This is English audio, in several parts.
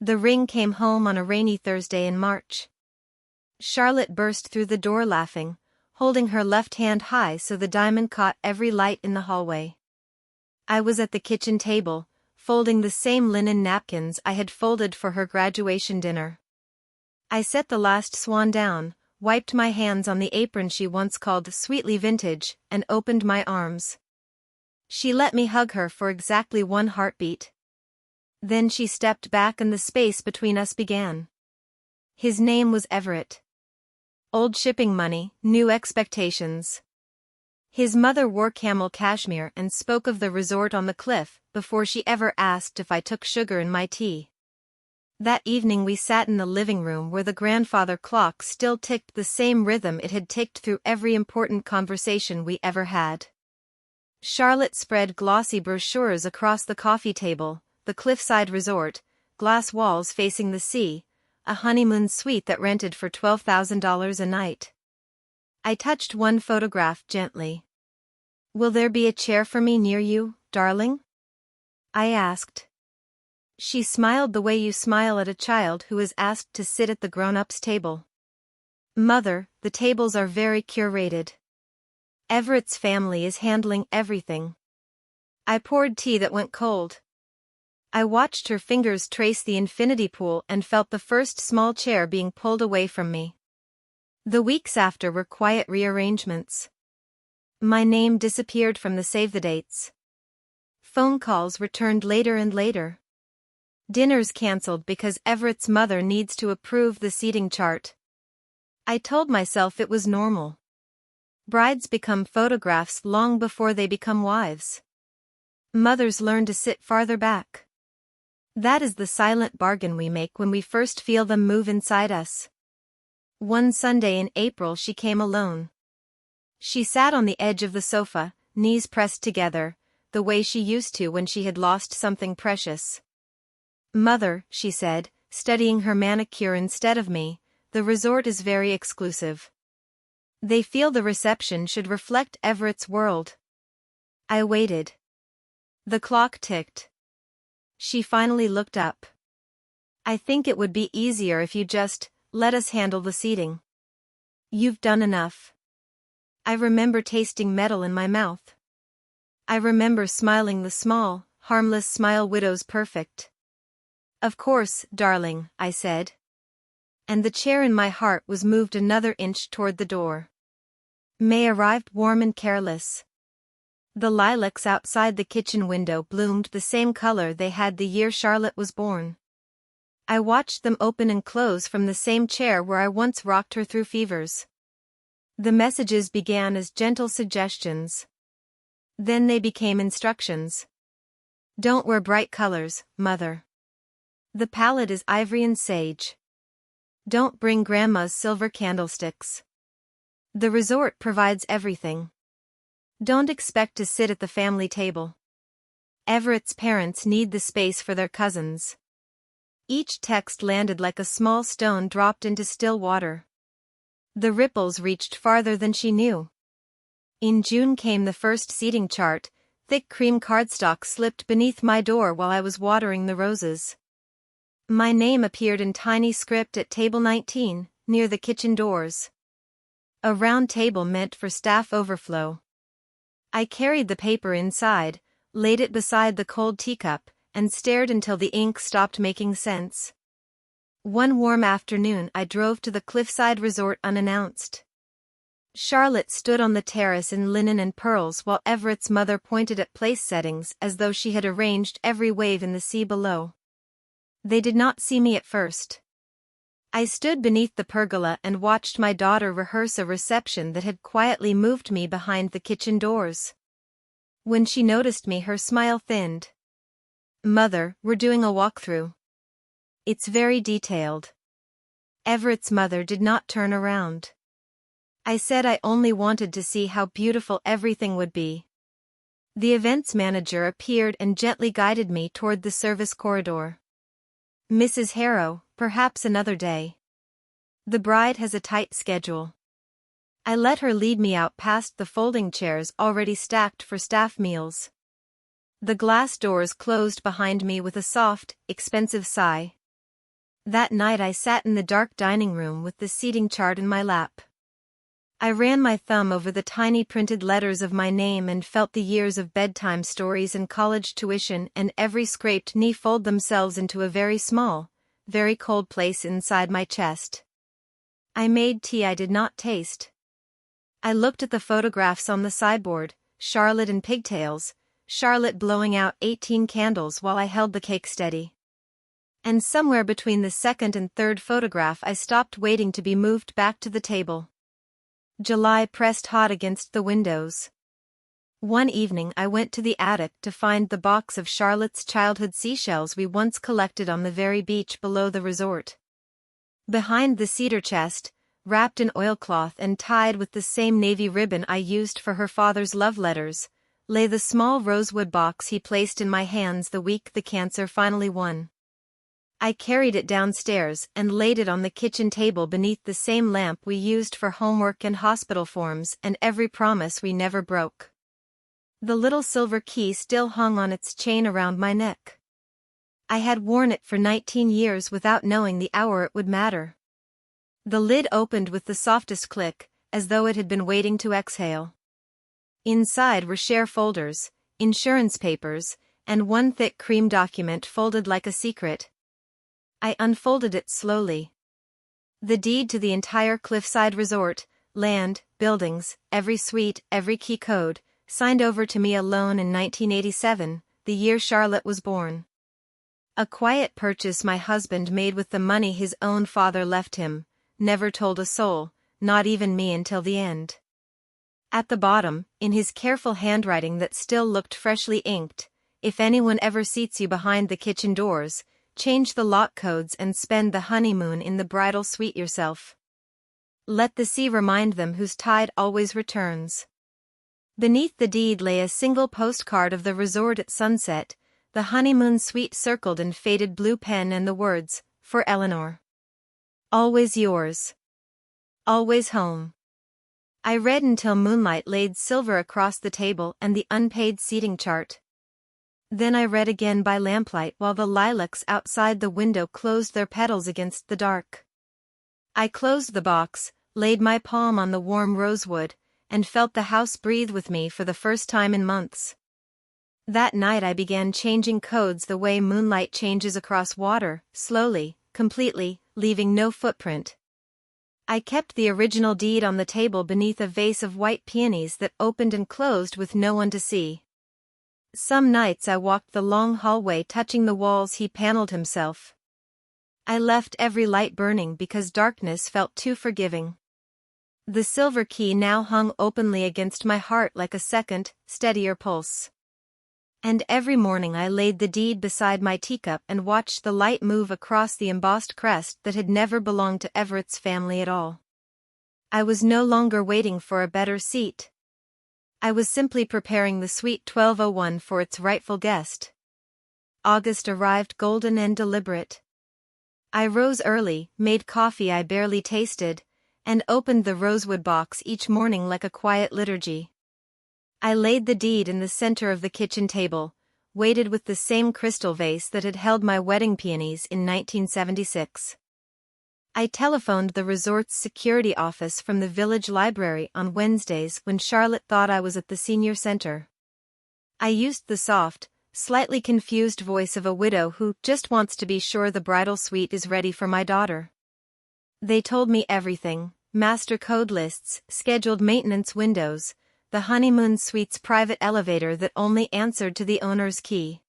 The ring came home on a rainy Thursday in March. Charlotte burst through the door laughing, holding her left hand high so the diamond caught every light in the hallway. I was at the kitchen table, folding the same linen napkins I had folded for her graduation dinner. I set the last swan down, wiped my hands on the apron she once called sweetly vintage, and opened my arms. She let me hug her for exactly one heartbeat. Then she stepped back and the space between us began. His name was Everett. Old shipping money, new expectations. His mother wore camel cashmere and spoke of the resort on the cliff before she ever asked if I took sugar in my tea. That evening we sat in the living room where the grandfather clock still ticked the same rhythm it had ticked through every important conversation we ever had. Charlotte spread glossy brochures across the coffee table, the cliffside resort, glass walls facing the sea, a honeymoon suite that rented for $12,000 a night. I touched one photograph gently. "Will there be a chair for me near you, darling?" I asked. She smiled the way you smile at a child who is asked to sit at the grown-ups' table. "Mother, the tables are very curated. Everett's family is handling everything." I poured tea that went cold. I watched her fingers trace the infinity pool and felt the first small chair being pulled away from me. The weeks after were quiet rearrangements. My name disappeared from the save-the-dates. Phone calls returned later and later. Dinners cancelled because Everett's mother needs to approve the seating chart. I told myself it was normal. Brides become photographs long before they become wives. Mothers learn to sit farther back. That is the silent bargain we make when we first feel them move inside us. One Sunday in April she came alone. She sat on the edge of the sofa, knees pressed together, the way she used to when she had lost something precious. "Mother," she said, studying her manicure instead of me, "the resort is very exclusive. They feel the reception should reflect Everett's world." I waited. The clock ticked. She finally looked up. "I think it would be easier if you just let us handle the seating. You've done enough." I remember tasting metal in my mouth. I remember smiling the small, harmless smile widow's perfect. "Of course, darling," I said. And the chair in my heart was moved another inch toward the door. May arrived warm and careless. The lilacs outside the kitchen window bloomed the same color they had the year Charlotte was born. I watched them open and close from the same chair where I once rocked her through fevers. The messages began as gentle suggestions. Then they became instructions. "Don't wear bright colors, Mother. The palette is ivory and sage. Don't bring Grandma's silver candlesticks. The resort provides everything. Don't expect to sit at the family table. Everett's parents need the space for their cousins." Each text landed like a small stone dropped into still water. The ripples reached farther than she knew. In June came the first seating chart, thick cream cardstock slipped beneath my door while I was watering the roses. My name appeared in tiny script at table 19, near the kitchen doors. A round table meant for staff overflow. I carried the paper inside, laid it beside the cold teacup, and stared until the ink stopped making sense. One warm afternoon I drove to the cliffside resort unannounced. Charlotte stood on the terrace in linen and pearls while Everett's mother pointed at place settings as though she had arranged every wave in the sea below. They did not see me at first. I stood beneath the pergola and watched my daughter rehearse a reception that had quietly moved me behind the kitchen doors. When she noticed me, her smile thinned. "Mother, we're doing a walkthrough. It's very detailed." Everett's mother did not turn around. I said I only wanted to see how beautiful everything would be. The events manager appeared and gently guided me toward the service corridor. "Mrs. Harrow, perhaps another day. The bride has a tight schedule." I let her lead me out past the folding chairs already stacked for staff meals. The glass doors closed behind me with a soft, expensive sigh. That night I sat in the dark dining room with the seating chart in my lap. I ran my thumb over the tiny printed letters of my name and felt the years of bedtime stories and college tuition and every scraped knee fold themselves into a very small, very cold place inside my chest. I made tea I did not taste. I looked at the photographs on the sideboard, Charlotte in pigtails, Charlotte blowing out 18 candles while I held the cake steady. And somewhere between the second and third photograph I stopped waiting to be moved back to the table. July pressed hot against the windows. One evening I went to the attic to find the box of Charlotte's childhood seashells we once collected on the very beach below the resort. Behind the cedar chest, wrapped in oilcloth and tied with the same navy ribbon I used for her father's love letters, lay the small rosewood box he placed in my hands the week the cancer finally won. I carried it downstairs and laid it on the kitchen table beneath the same lamp we used for homework and hospital forms and every promise we never broke. The little silver key still hung on its chain around my neck. I had worn it for 19 years without knowing the hour it would matter. The lid opened with the softest click, as though it had been waiting to exhale. Inside were share folders, insurance papers, and one thick cream document folded like a secret. I unfolded it slowly. The deed to the entire cliffside resort, land, buildings, every suite, every key code, signed over to me alone in 1987, the year Charlotte was born. A quiet purchase my husband made with the money his own father left him, never told a soul, not even me until the end. At the bottom, in his careful handwriting that still looked freshly inked, if anyone ever seats you behind the kitchen doors, change the lock codes and spend the honeymoon in the bridal suite yourself. Let the sea remind them whose tide always returns. Beneath the deed lay a single postcard of the resort at sunset, the honeymoon suite circled in faded blue pen and the words, "For Eleanor. Always yours. Always home." I read until moonlight laid silver across the table and the unpaid seating chart. Then I read again by lamplight while the lilacs outside the window closed their petals against the dark. I closed the box, laid my palm on the warm rosewood, and felt the house breathe with me for the first time in months. That night I began changing codes the way moonlight changes across water, slowly, completely, leaving no footprint. I kept the original deed on the table beneath a vase of white peonies that opened and closed with no one to see. Some nights I walked the long hallway touching the walls he paneled himself. I left every light burning because darkness felt too forgiving. The silver key now hung openly against my heart like a second, steadier pulse. And every morning I laid the deed beside my teacup and watched the light move across the embossed crest that had never belonged to Everett's family at all. I was no longer waiting for a better seat. I was simply preparing the suite 1201 for its rightful guest. August arrived golden and deliberate. I rose early, made coffee I barely tasted, and opened the rosewood box each morning like a quiet liturgy. I laid the deed in the center of the kitchen table, weighted with the same crystal vase that had held my wedding peonies in 1976. I telephoned the resort's security office from the village library on Wednesdays when Charlotte thought I was at the senior center. I used the soft, slightly confused voice of a widow who just wants to be sure the bridal suite is ready for my daughter. They told me everything: master code lists, scheduled maintenance windows, the honeymoon suite's private elevator that only answered to the owner's key.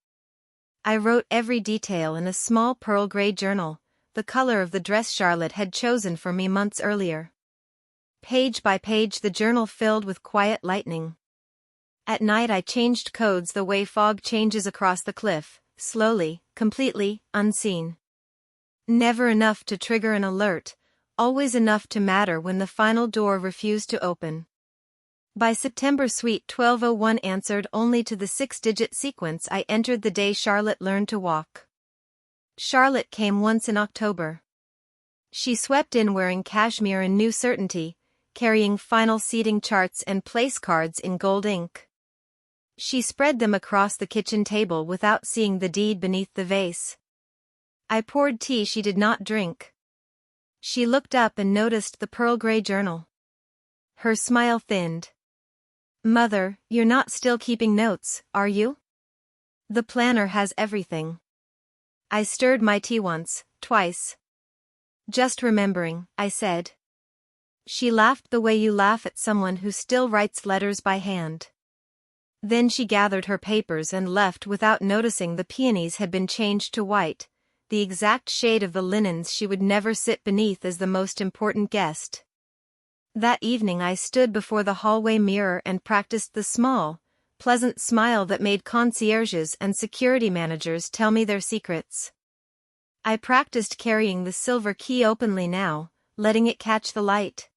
I wrote every detail in a small pearl gray journal, the color of the dress Charlotte had chosen for me months earlier. Page by page the journal filled with quiet lightning. At night I changed codes the way fog changes across the cliff, slowly, completely, unseen. Never enough to trigger an alert, always enough to matter when the final door refused to open. By September suite 1201 answered only to the 6-digit sequence I entered the day Charlotte learned to walk. Charlotte came once in October. She swept in wearing cashmere and new certainty, carrying final seating charts and place cards in gold ink. She spread them across the kitchen table without seeing the deed beneath the vase. I poured tea she did not drink. She looked up and noticed the pearl gray journal. Her smile thinned. Mother, you're not still keeping notes, are you? The planner has everything. I stirred my tea once, twice. Just remembering, I said. She laughed the way you laugh at someone who still writes letters by hand. Then she gathered her papers and left without noticing the peonies had been changed to white, the exact shade of the linens she would never sit beneath as the most important guest. That evening I stood before the hallway mirror and practiced the small, pleasant smile that made concierges and security managers tell me their secrets. I practiced carrying the silver key openly now, letting it catch the light.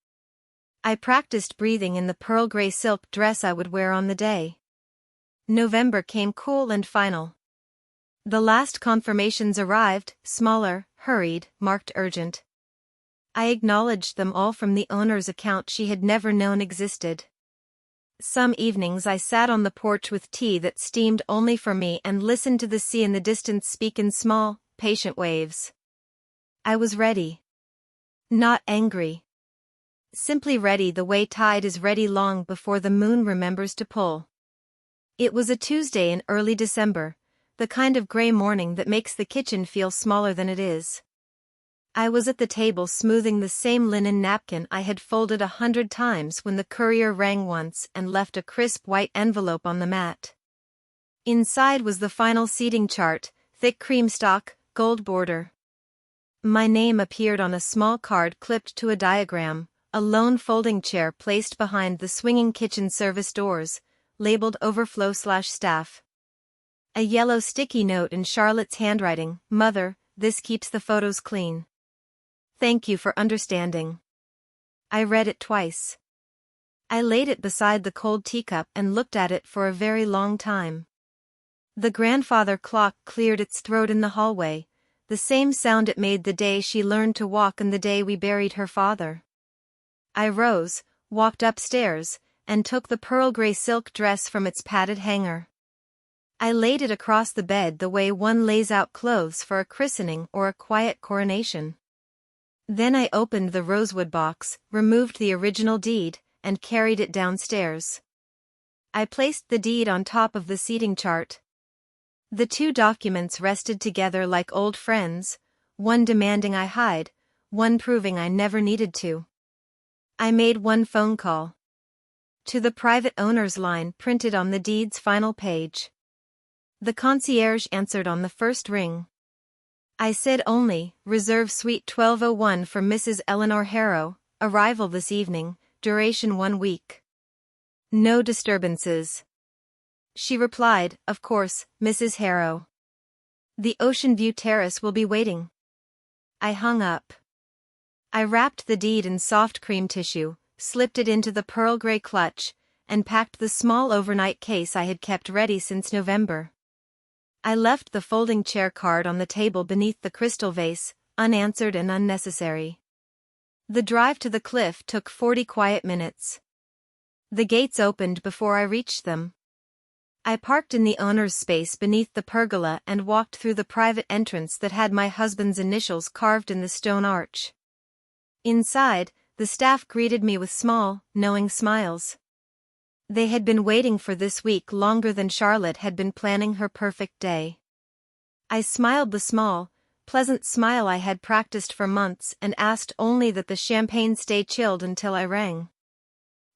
I practiced breathing in the pearl gray silk dress I would wear on the day. November came cool and final. The last confirmations arrived, smaller, hurried, marked urgent. I acknowledged them all from the owner's account she had never known existed. Some evenings I sat on the porch with tea that steamed only for me and listened to the sea in the distance speak in small, patient waves. I was ready. Not angry. Simply ready the way tide is ready long before the moon remembers to pull. It was a Tuesday in early December, the kind of gray morning that makes the kitchen feel smaller than it is. I was at the table smoothing the same linen napkin I had folded 100 times when the courier rang once and left a crisp white envelope on the mat. Inside was the final seating chart, thick cream stock, gold border. My name appeared on a small card clipped to a diagram, a lone folding chair placed behind the swinging kitchen service doors, labeled overflow/staff. A yellow sticky note in Charlotte's handwriting, Mother, this keeps the photos clean. Thank you for understanding. I read it twice. I laid it beside the cold teacup and looked at it for a very long time. The grandfather clock cleared its throat in the hallway, the same sound it made the day she learned to walk and the day we buried her father. I rose, walked upstairs, and took the pearl gray silk dress from its padded hanger. I laid it across the bed the way one lays out clothes for a christening or a quiet coronation. Then I opened the rosewood box, removed the original deed, and carried it downstairs. I placed the deed on top of the seating chart. The two documents rested together like old friends, one demanding I hide, one proving I never needed to. I made one phone call. To the private owner's line printed on the deed's final page. The concierge answered on the first ring. I said only, reserve suite 1201 for Mrs. Eleanor Harrow, arrival this evening, duration 1 week. No disturbances. She replied, of course, Mrs. Harrow. The Ocean View Terrace will be waiting. I hung up. I wrapped the deed in soft cream tissue, slipped it into the pearl gray clutch, and packed the small overnight case I had kept ready since November. I left the folding chair card on the table beneath the crystal vase, unanswered and unnecessary. The drive to the cliff took 40 quiet minutes. The gates opened before I reached them. I parked in the owner's space beneath the pergola and walked through the private entrance that had my husband's initials carved in the stone arch. Inside, the staff greeted me with small, knowing smiles. They had been waiting for this week longer than Charlotte had been planning her perfect day. I smiled the small, pleasant smile I had practiced for months and asked only that the champagne stay chilled until I rang.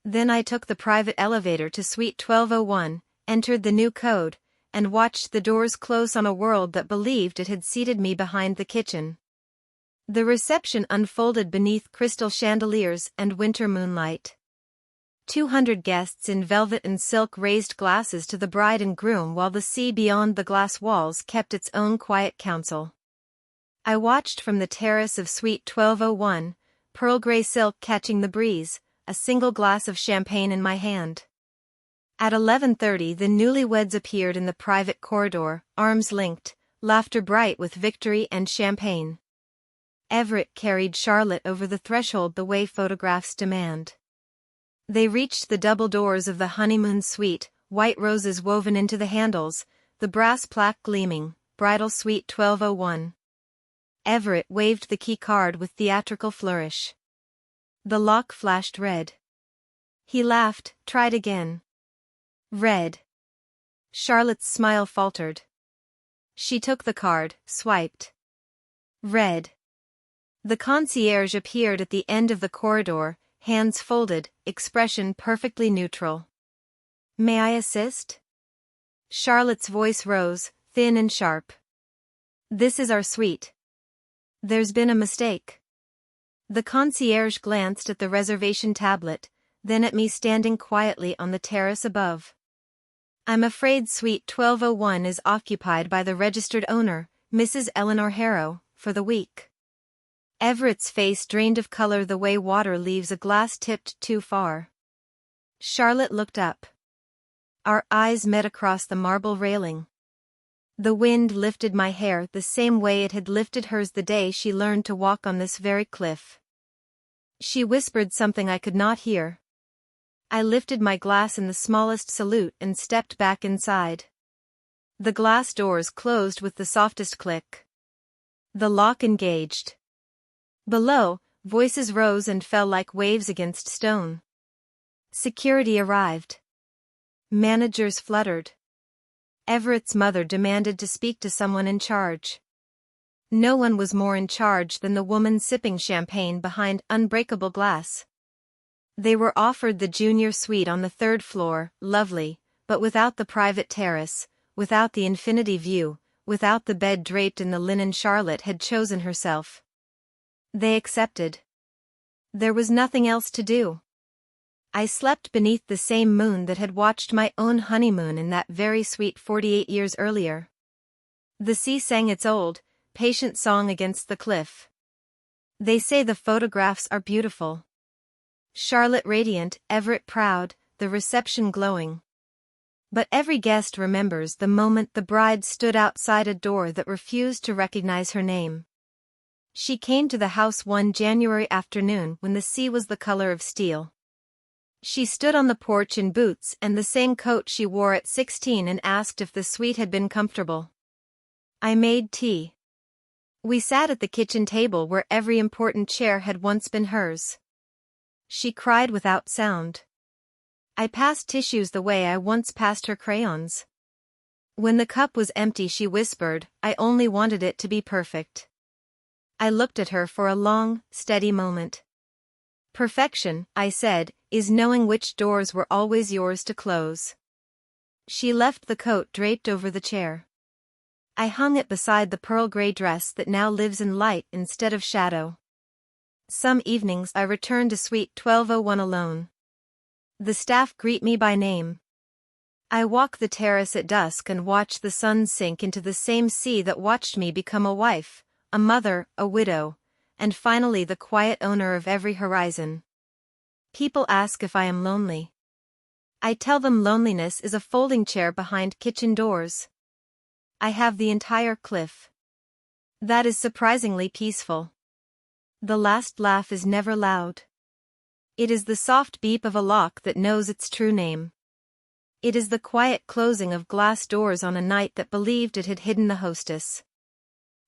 Then I took the private elevator to suite 1201, entered the new code, and watched the doors close on a world that believed it had seated me behind the kitchen. The reception unfolded beneath crystal chandeliers and winter moonlight. 200 guests in velvet and silk raised glasses to the bride and groom while the sea beyond the glass walls kept its own quiet council. I watched from the terrace of suite 1201, pearl gray silk catching the breeze, a single glass of champagne in my hand. At 11:30 the newlyweds appeared in the private corridor, arms linked, laughter bright with victory and champagne. Everett carried Charlotte over the threshold the way photographs demand. They reached the double doors of the honeymoon suite, white roses woven into the handles, the brass plaque gleaming, bridal suite 1201. Everett waved the key card with theatrical flourish. The lock flashed red. He laughed, tried again. Red. Charlotte's smile faltered. She took the card, swiped. Red. The concierge appeared at the end of the corridor, hands folded, expression perfectly neutral. May I assist? Charlotte's voice rose, thin and sharp. This is our suite. There's been a mistake. The concierge glanced at the reservation tablet, then at me standing quietly on the terrace above. I'm afraid suite 1201 is occupied by the registered owner, Mrs. Eleanor Harrow, for the week. Everett's face drained of color the way water leaves a glass tipped too far. Charlotte looked up. Our eyes met across the marble railing. The wind lifted my hair the same way it had lifted hers the day she learned to walk on this very cliff. She whispered something I could not hear. I lifted my glass in the smallest salute and stepped back inside. The glass doors closed with the softest click. The lock engaged. Below, voices rose and fell like waves against stone. Security arrived. Managers fluttered. Everett's mother demanded to speak to someone in charge. No one was more in charge than the woman sipping champagne behind unbreakable glass. They were offered the junior suite on the 3rd floor, lovely, but without the private terrace, without the infinity view, without the bed draped in the linen Charlotte had chosen herself. They accepted. There was nothing else to do. I slept beneath the same moon that had watched my own honeymoon in that very suite 48 years earlier. The sea sang its old, patient song against the cliff. They say the photographs are beautiful. Charlotte radiant, Everett proud, the reception glowing. But every guest remembers the moment the bride stood outside a door that refused to recognize her name. She came to the house one January afternoon when the sea was the color of steel. She stood on the porch in boots and the same coat she wore at 16 and asked if the suite had been comfortable. I made tea. We sat at the kitchen table where every important chair had once been hers. She cried without sound. I passed tissues the way I once passed her crayons. When the cup was empty she whispered, I only wanted it to be perfect. I looked at her for a long, steady moment. Perfection, I said, is knowing which doors were always yours to close. She left the coat draped over the chair. I hung it beside the pearl gray dress that now lives in light instead of shadow. Some evenings I return to suite 1201 alone. The staff greet me by name. I walk the terrace at dusk and watch the sun sink into the same sea that watched me become a wife, a mother, a widow, and finally the quiet owner of every horizon. People ask if I am lonely. I tell them loneliness is a folding chair behind kitchen doors. I have the entire cliff. That is surprisingly peaceful. The last laugh is never loud. It is the soft beep of a lock that knows its true name. It is the quiet closing of glass doors on a night that believed it had hidden the hostess.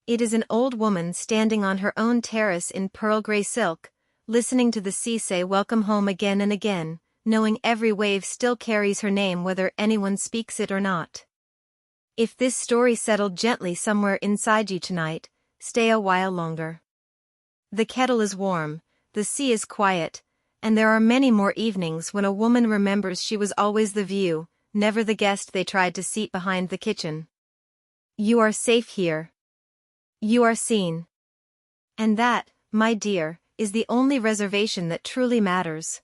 It is an old woman standing on her own terrace in pearl gray silk, listening to the sea say welcome home again and again, knowing every wave still carries her name whether anyone speaks it or not. If this story settled gently somewhere inside you tonight, stay a while longer. The kettle is warm, the sea is quiet, and there are many more evenings when a woman remembers she was always the view, never the guest they tried to seat behind the kitchen. You are safe here. You are seen. And that, my dear, is the only reservation that truly matters.